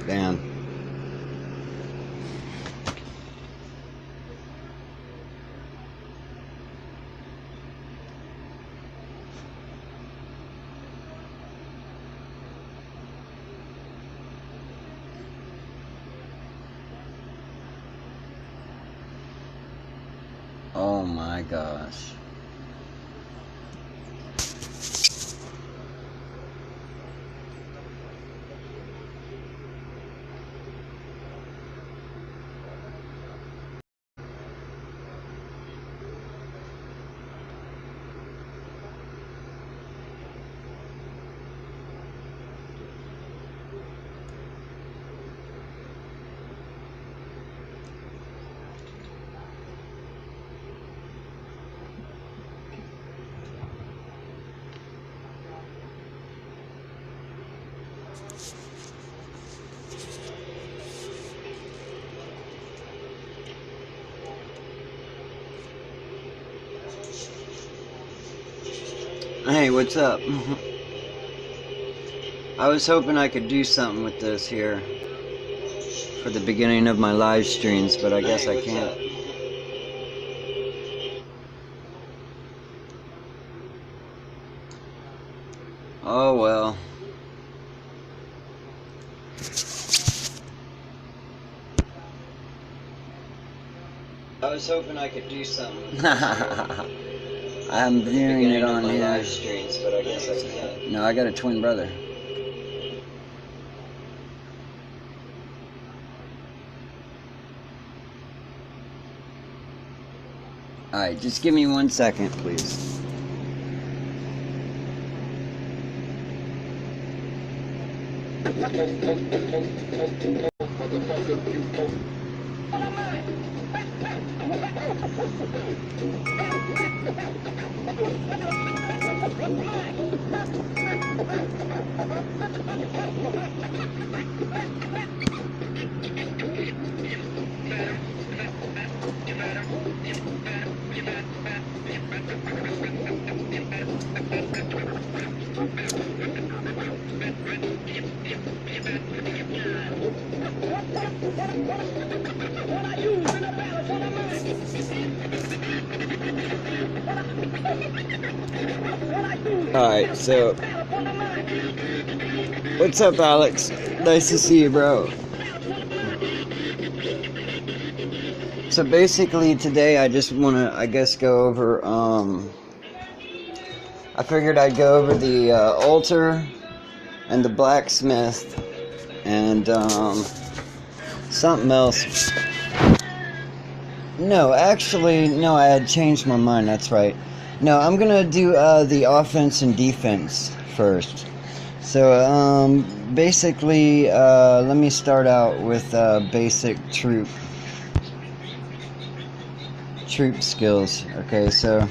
Damn. Oh my gosh. Hey, what's up? I was hoping I could do something with this here for the beginning of my live streams, but I guess I can't. Oh well. I was hoping I could do something. I'm viewing it on here. Live streams, but I guess I can't. No, I got a twin brother. Alright, just give me 1 second, please. Alright, so what's up, Alex? Nice to see you, bro. So basically today I just want to, I guess, go over, I figured I'd go over the altar and the blacksmith and something else. No, actually, no, I had changed my mind, that's right. No, I'm gonna do the offense and defense first. So, basically, let me start out with basic troop skills. Okay, so,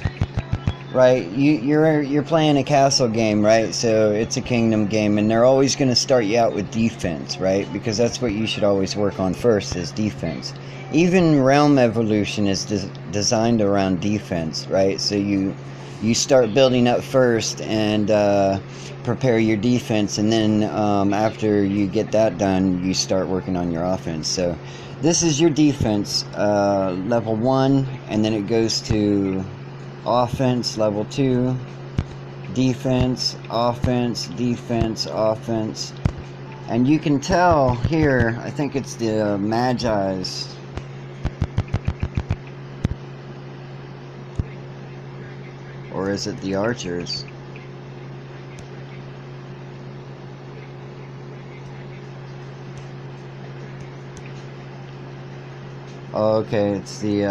right, you're playing a castle game, right? So it's a kingdom game, and they're always gonna start you out with defense, right? Because that's what you should always work on first, is defense. Even Realm Evolution is designed around defense, right? So you start building up first and prepare your defense, and then after you get that done, you start working on your offense. So this is your defense, level 1, and then it goes to offense, level 2, defense, offense, defense, offense. And you can tell here, I think it's the Magi's. Or is it the archers? Oh, okay, it's the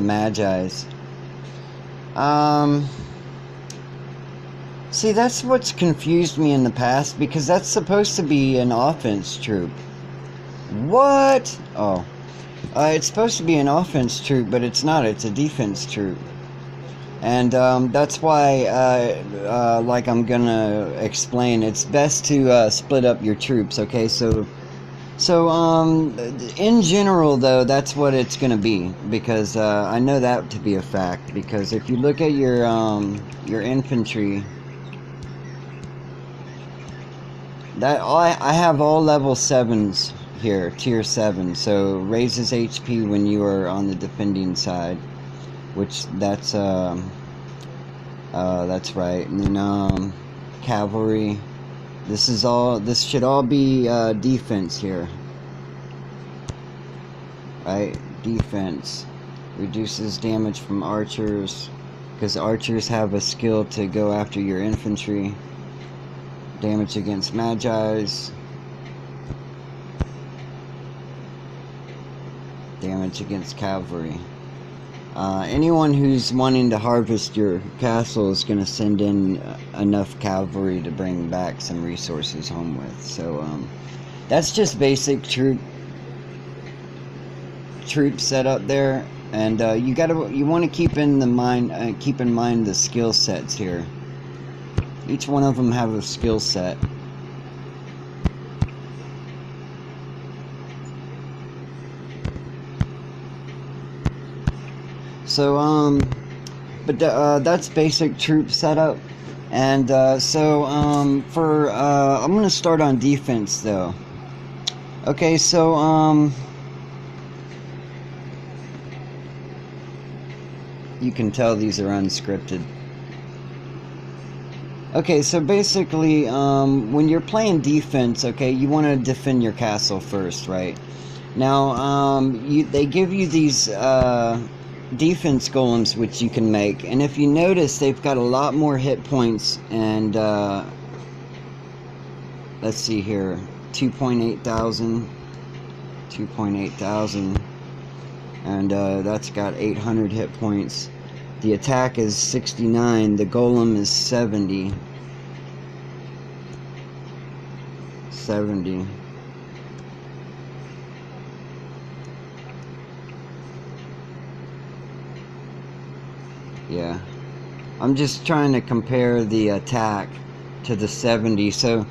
Magi's. See, that's what's confused me in the past, because that's supposed to be an offense troop. What? Oh. It's supposed to be an offense troop, but it's not. It's a defense troop. And that's why, like I'm gonna explain, it's best to split up your troops, okay? So So, in general, though, that's what it's going to be, because I know that to be a fact. Because if you look at your infantry, that I have all level 7s here, tier 7. So raises HP when you are on the defending side, which that's right. And then cavalry. This should all be defense here. Right? Defense. Reduces damage from archers, because archers have a skill to go after your infantry. Damage against magi's. Damage against cavalry. Anyone who's wanting to harvest your castle is going to send in enough cavalry to bring back some resources home with. So that's just basic troop setup there, and you want to keep in mind the skill sets here. Each one of them have a skill set. So, but that's basic troop setup. And I'm going to start on defense, though. Okay, so, you can tell these are unscripted. Okay, so basically, when you're playing defense, okay, you want to defend your castle first, right? Now, they give you these defense golems which you can make, and if you notice, they've got a lot more hit points, and let's see here, 2.8 thousand, and that's got 800 hit points. The attack is 69, the golem is 70. Yeah, I'm just trying to compare the attack to the 70. So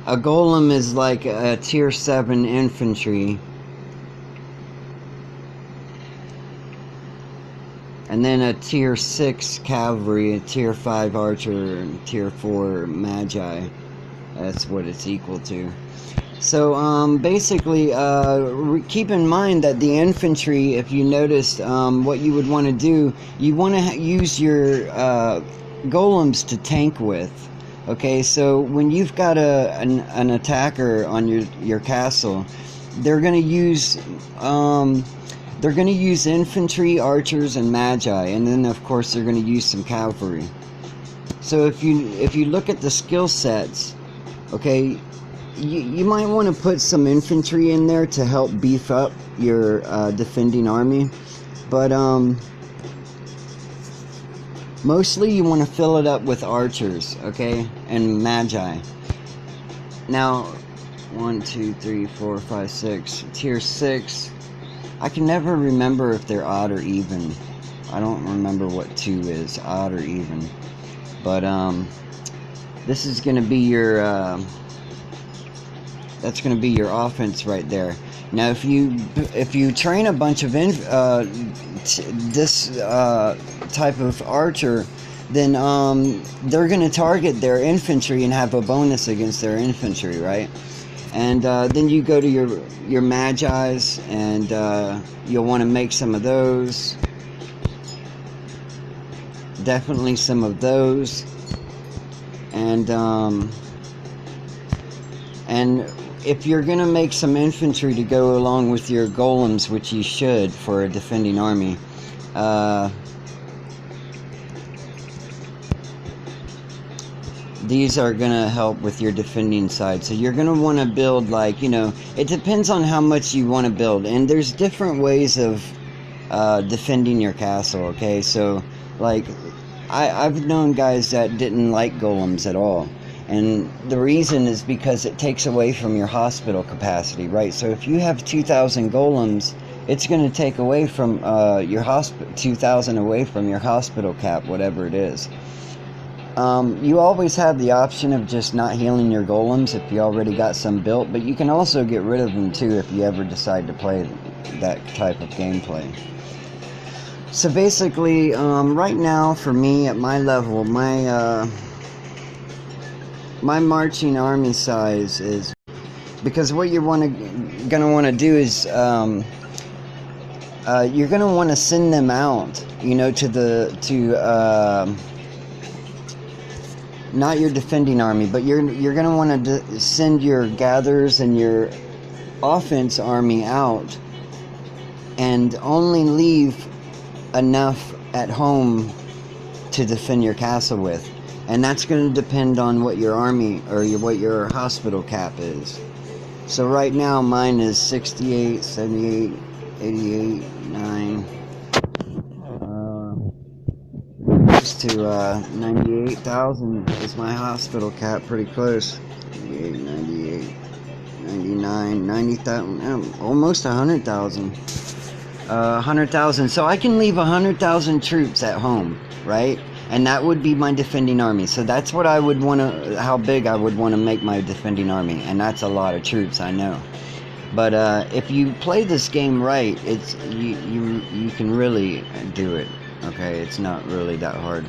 a golem is like a tier 7 infantry, and then a tier 6 cavalry, a tier 5 archer, and tier 4 magi. That's what it's equal to. So basically, keep in mind that the infantry, if you noticed, what you would want to do, you want to use your golems to tank with. Okay, so when you've got an attacker on your castle, they're going to use infantry, archers, and magi, and then of course they're going to use some cavalry. So if you look at the skill sets, okay, you might want to put some infantry in there to help beef up your defending army, but mostly you want to fill it up with archers, okay, and magi. Now, 1, 2, 3, 4, 5, 6, tier 6. I can never remember if they're odd or even. I don't remember what 2 is, odd or even. But this is going to be your that's going to be your offense right there. Now, if you train a bunch of this type of archer, then they're going to target their infantry and have a bonus against their infantry, right? And then you go to your magi's, and you'll want to make some of those. Definitely some of those. And if you're going to make some infantry to go along with your golems, which you should for a defending army, these are going to help with your defending side. So you're going to want to build, like, it depends on how much you want to build. And there's different ways of defending your castle, okay? So, like, I've known guys that didn't like golems at all. And the reason is because it takes away from your hospital capacity, right? So if you have 2,000 golems, it's going to take away from your 2,000 away from your hospital cap, whatever it is. You always have the option of just not healing your golems if you already got some built, but you can also get rid of them too if you ever decide to play that type of gameplay. So basically, right now for me at my level, my marching army size is, because what you're gonna want to do is you're gonna want to send them out, you know, to not your defending army, but you're gonna want to send your gatherers and your offense army out, and only leave enough at home to defend your castle with. And that's going to depend on what your army or what your hospital cap is. So right now mine is 68, 78, 88, 9, close to 98,000 is my hospital cap, pretty close. 88, 98, 99, 90,000, almost 100,000. 100,000. So I can leave 100,000 troops at home, right? And that would be my defending army. So that's what I would want to, how big I would want to make my defending army. And that's a lot of troops, I know. But if you play this game right, it's you can really do it. Okay, it's not really that hard.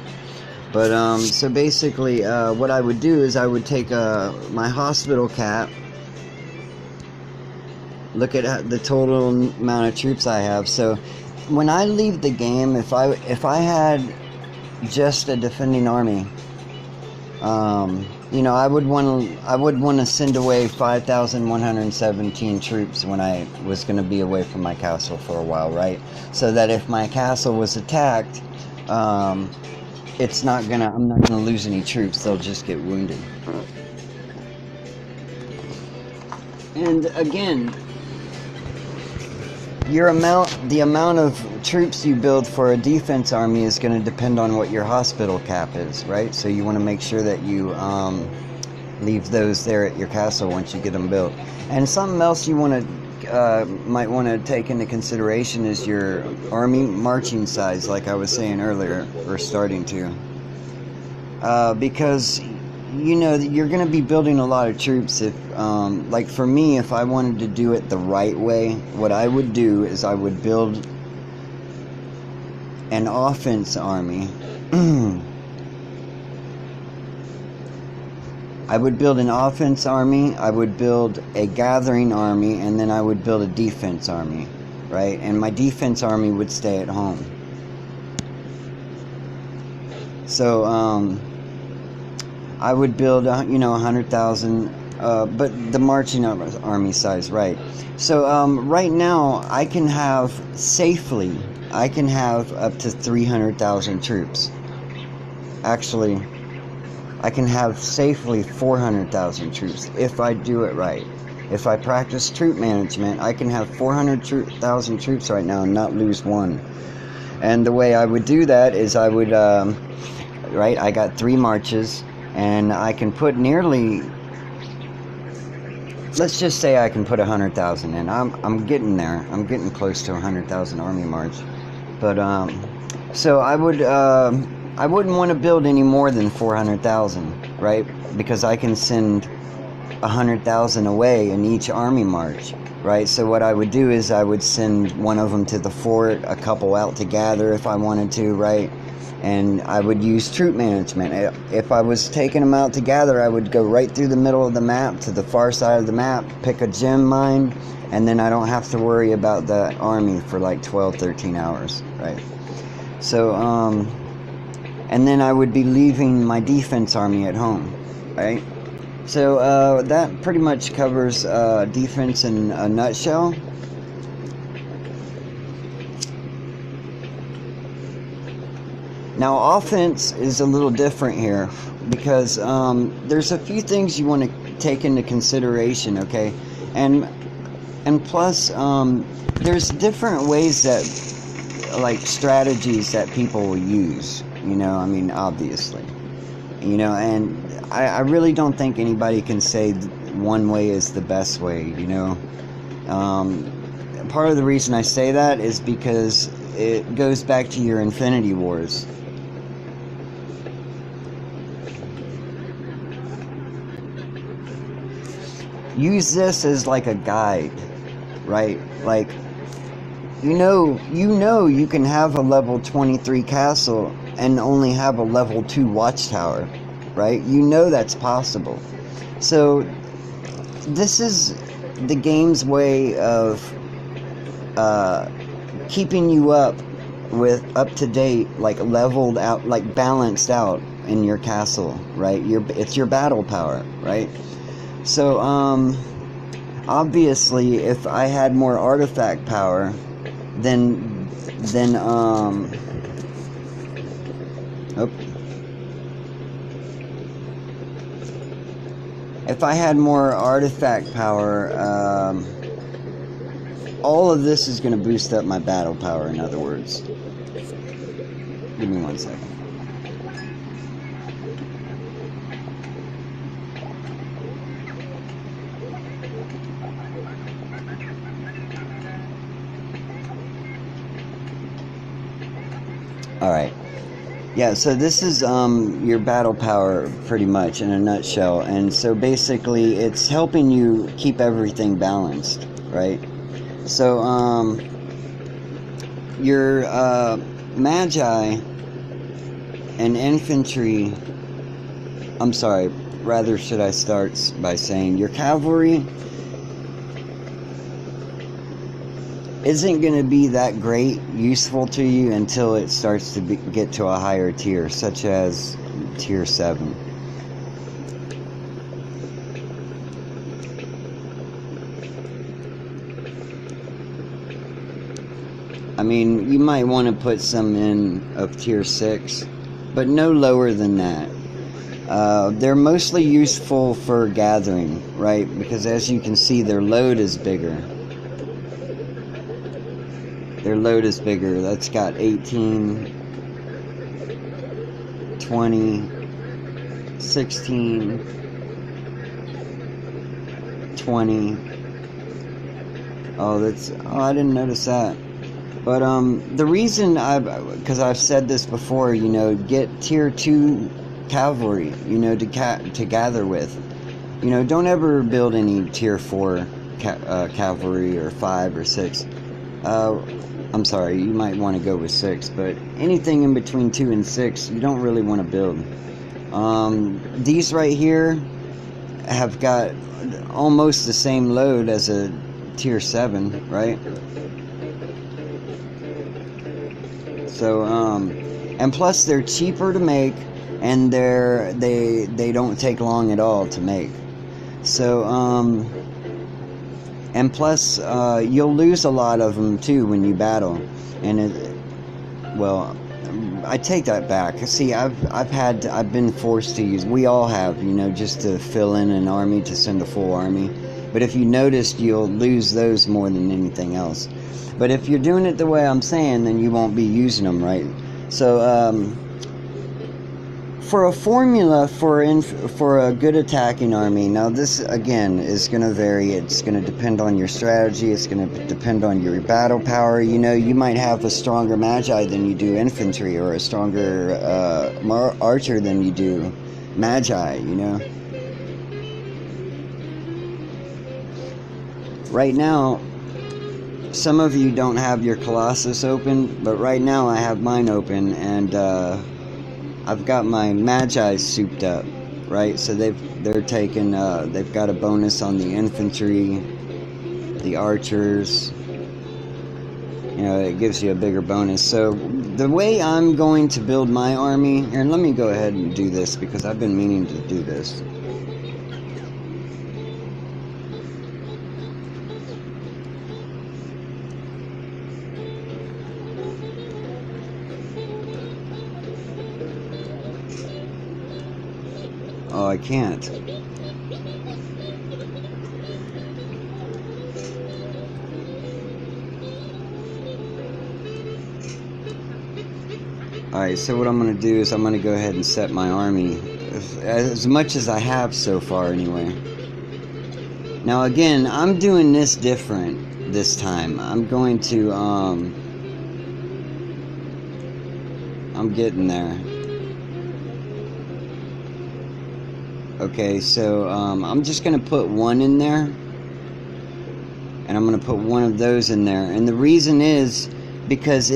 But so basically, what I would do is I would take my hospital cap, look at the total amount of troops I have. So when I leave the game, if I had just a defending army, you know, I would want to send away 5,117 troops when I was going to be away from my castle for a while, right? So that if my castle was attacked, I'm not gonna lose any troops. They'll just get wounded. And again, the amount of troops you build for a defense army is going to depend on what your hospital cap is, right? So you want to make sure that you leave those there at your castle once you get them built. And something else you might want to take into consideration is your army marching size, like I was saying earlier, or starting to, because you know that you're going to be building a lot of troops. If like for me, if I wanted to do it the right way, what I would do is I would build an offense army. I would build an offense army, I would build a gathering army, and then I would build a defense army, right? And my defense army would stay at home. So I would build, 100,000, but the marching army size, right? So right now I can have up to 300,000 troops. Actually, I can have safely 400,000 troops if I do it right. If I practice troop management, I can have 400,000 troops right now and not lose one. And the way I would do that is I would, right, I got 3 marches, and I can put nearly, let's just say I can put 100,000 in. I'm getting there. I'm getting close to 100,000 army march. But so I wouldn't want to build any more than 400,000, right? Because I can send 100,000 away in each army march, right? So what I would do is I would send one of them to the fort, a couple out to gather if I wanted to, right? And I would use troop management. If I was taking them out to gather, I would go right through the middle of the map to the far side of the map, pick a gem mine, and then I don't have to worry about that army for like 12, 13 hours, right? So, and then I would be leaving my defense army at home, right? So that pretty much covers defense in a nutshell. Now offense is a little different here because there's a few things you want to take into consideration, okay? And plus there's different ways that, like, strategies that people will use, you know, I mean, obviously, you know, and I really don't think anybody can say one way is the best way, you know. Part of the reason I say that is because it goes back to your Infinity Wars. use this as like a guide, right? Like, you know you can have a level 23 castle and only have a level 2 watchtower, right? You know that's possible. So this is the game's way of keeping you up to date, like leveled out, like balanced out in your castle, right? It's your battle power, right? So obviously if I had more artifact power, then if I had more artifact power, all of this is going to boost up my battle power, in other words. Give me 1 second. Alright. Yeah, so this is your battle power pretty much in a nutshell. And so basically it's helping you keep everything balanced, right? So your magi and infantry, I'm sorry, rather should I start by saying your cavalry isn't going to be that great useful to you until it starts to get to a higher tier, such as tier 7. I mean, you might want to put some in of tier 6, but no lower than that. They're mostly useful for gathering, right? Because as you can see, their load is bigger. Their load is bigger. That's got 18, 20, 16, 20. Oh, I didn't notice that. But the reason because I've said this before, you know, get tier 2 cavalry, you know, to gather with. You know, don't ever build any tier 4 cavalry or 5 or 6. I'm sorry, you might want to go with 6, but anything in between 2 and 6, you don't really want to build. These right here have got almost the same load as a tier 7, right? So, and plus they're cheaper to make, and they don't take long at all to make. So, and plus, you'll lose a lot of them too when you battle. And well, I take that back. See, I've been forced to use. We all have, you know, just to fill in an army, to send a full army. But if you noticed, you'll lose those more than anything else. But if you're doing it the way I'm saying, then you won't be using them, right? So, for a formula for a good attacking army, now this again is going to vary. It's going to depend on your strategy. It's going to depend on your battle power. You know, you might have a stronger magi than you do infantry, or a stronger archer than you do magi. You know, right now, some of you don't have your Colossus open, but right now I have mine open, and I've got my Magi souped up, right? So they're taking they've got a bonus on the infantry, the archers. You know, it gives you a bigger bonus. So the way I'm going to build my army, and let me go ahead and do this because I've been meaning to do this. Oh, I can't. Alright, so what I'm going to do is I'm going to go ahead and set my army. As much as I have so far, anyway. Now, again, I'm doing this different this time. I'm going to, I'm getting there. Okay, so I'm just gonna put one in there, and I'm gonna put one of those in there. And the reason is because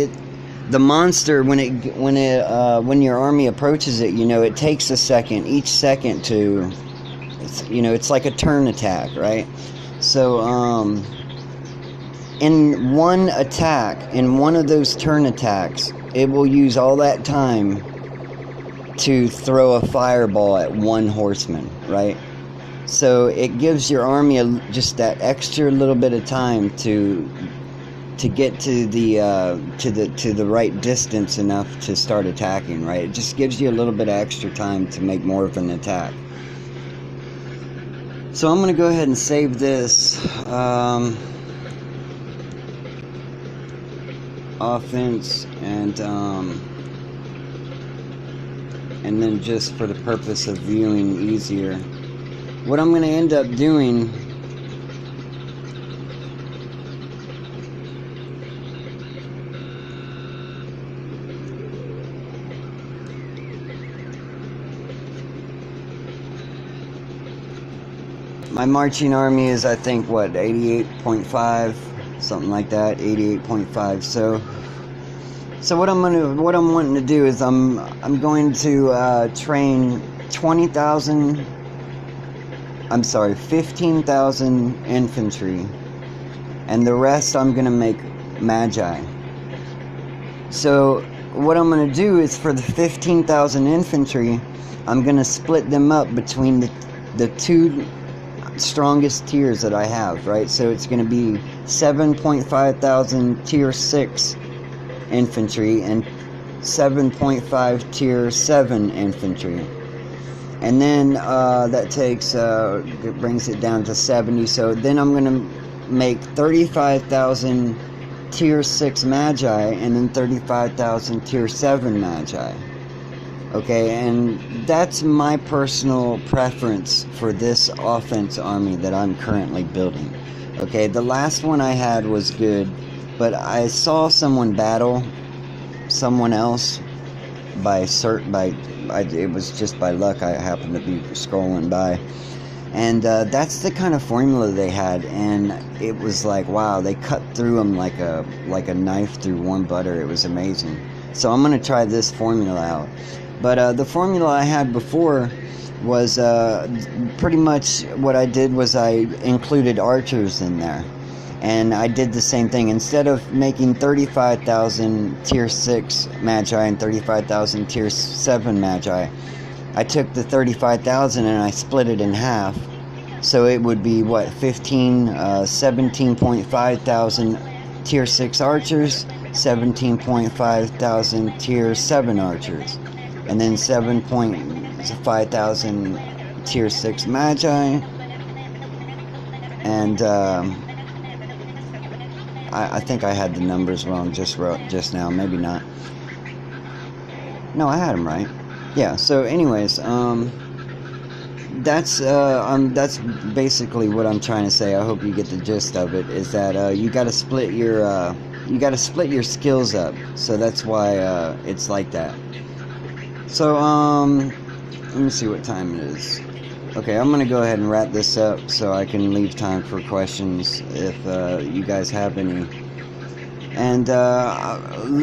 the monster, when your army approaches it, you know, it takes a second, each second to, you know, it's like a turn attack, right? So in one attack, in one of those turn attacks, it will use all that time to throw a fireball at one horseman, right? So it gives your army just that extra little bit of time to get to the right distance enough to start attacking, right? It just gives you a little bit of extra time to make more of an attack. So I'm gonna go ahead and save this offense, and then just for the purpose of viewing easier, what I'm gonna end up doing my marching army is, I think, what, 88.5, something like that, 88.5. So what I'm wanting to do is I'm going to train 15,000 infantry, and the rest I'm gonna make magi. So what I'm gonna do is, for the 15,000 infantry, I'm gonna split them up between the two strongest tiers that I have, right? So it's going to be 7.5 thousand tier 6 infantry and 7.5 tier 7 infantry, and then that takes it brings it down to 70. So then I'm going to make 35,000 tier 6 magi and then 35,000 tier 7 magi. Okay, and that's my personal preference for this offense army that I'm currently building. Okay, the last one I had was good, but I saw someone battle someone else it was just by luck. I happened to be scrolling by, and that's the kind of formula they had, and it was like, wow, they cut through them like a knife through warm butter. It was amazing. So I'm gonna try this formula out. But the formula I had before was pretty much what I did was I included archers in there. And I did the same thing. Instead of making 35,000 tier 6 magi and 35,000 tier 7 magi, I took the 35,000 and I split it in half. So it would be, what, 17.5 thousand tier 6 archers, 17.5 thousand tier 7 archers, and then 7.5 thousand tier 6 magi, and I think I had the numbers wrong just now, maybe not. No, I had them right. Yeah, so anyways, that's basically what I'm trying to say. I hope you get the gist of it, is that you got to split your skills up. So that's why it's like that. So let me see what time it is. Okay, I'm gonna go ahead and wrap this up so I can leave time for questions if you guys have any. And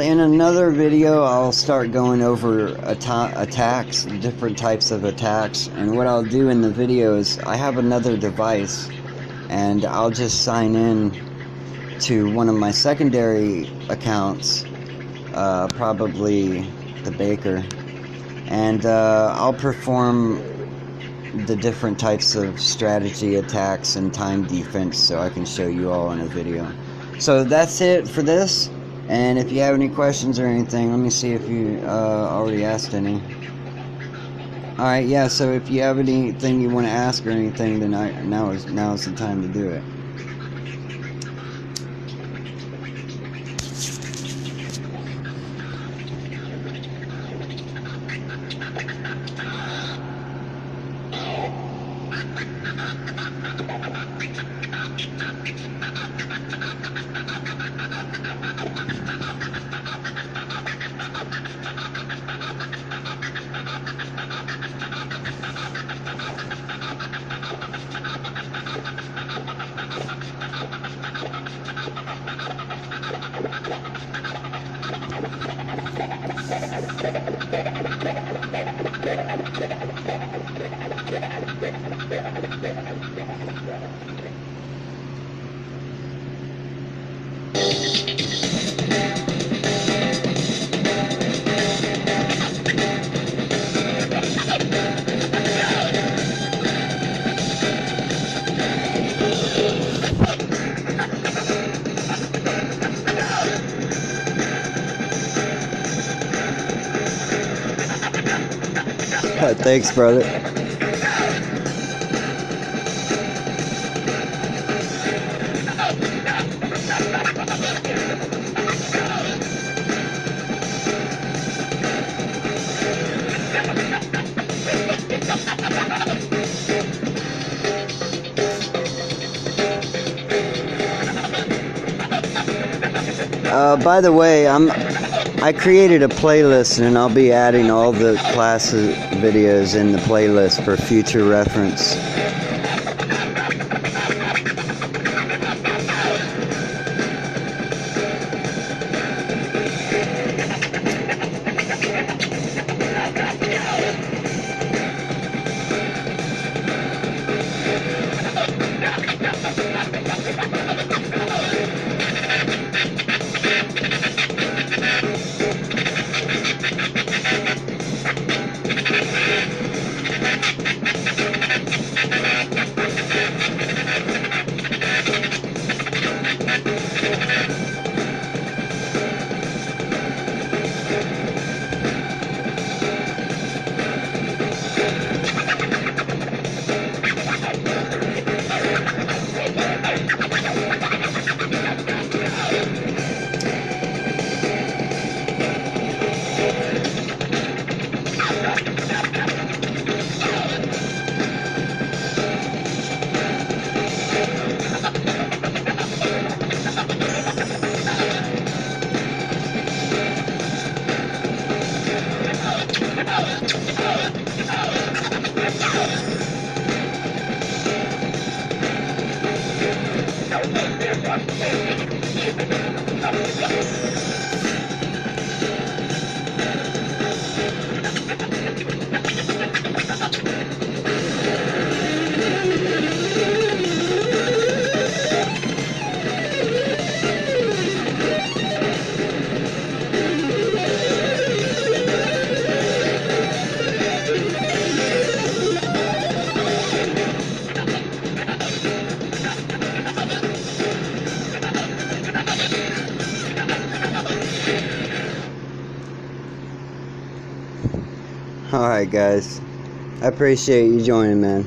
in another video, I'll start going over attacks, different types of attacks. And what I'll do in the video is, I have another device, and I'll just sign in to one of my secondary accounts, probably the Baker, and I'll perform the different types of strategy attacks and time defense so I can show you all in a video. So that's it for this, and if you have any questions or anything, let me see if you already asked any. Alright, yeah, so if you have anything you want to ask or anything, then now is the time to do it. Thanks, brother. By the way, I created a playlist, and I'll be adding all the class videos in the playlist for future reference. Alright, guys. I appreciate you joining, man.